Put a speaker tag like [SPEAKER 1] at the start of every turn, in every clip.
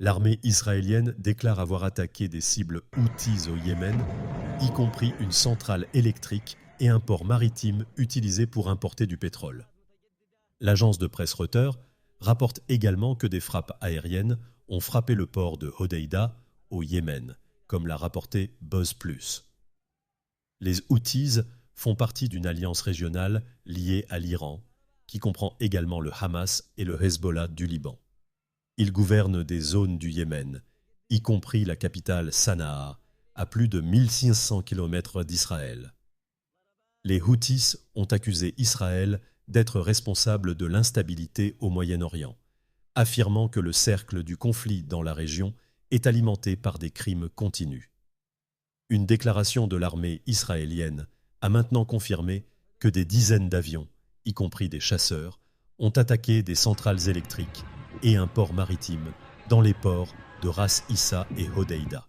[SPEAKER 1] L'armée israélienne déclare avoir attaqué des cibles Houthis au Yémen, y compris une centrale électrique et un port maritime utilisé pour importer du pétrole. L'agence de presse Reuters rapporte également que des frappes aériennes ont frappé le port de Hodeïda au Yémen, comme l'a rapporté BuzzPlus. Les Houthis font partie d'une alliance régionale liée à l'Iran, qui comprend également le Hamas et le Hezbollah du Liban. Ils gouvernent des zones du Yémen, y compris la capitale Sanaa, à plus de 1500 km d'Israël. Les Houthis ont accusé Israël d'être responsable de l'instabilité au Moyen-Orient, affirmant que le cercle du conflit dans la région est alimenté par des crimes continus. Une déclaration de l'armée israélienne a maintenant confirmé que des dizaines d'avions, y compris des chasseurs, ont attaqué des centrales électriques et un port maritime dans les ports de Ras Issa et Hodeïda.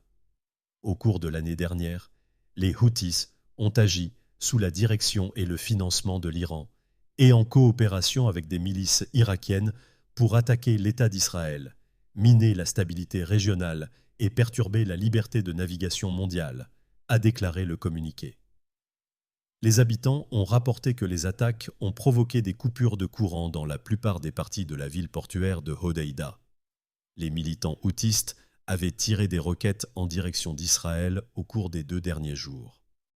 [SPEAKER 1] Au cours de l'année dernière, les Houthis ont agi sous la direction et le financement de l'Iran et en coopération avec des milices irakiennes pour attaquer l'État d'Israël, miner la stabilité régionale et perturber la liberté de navigation mondiale, a déclaré le communiqué. Les habitants ont rapporté que les attaques ont provoqué des coupures de courant dans la plupart des parties de la ville portuaire de Hodeïda. Les militants houthis avaient tiré des roquettes en direction d'Israël au cours des 2 derniers jours.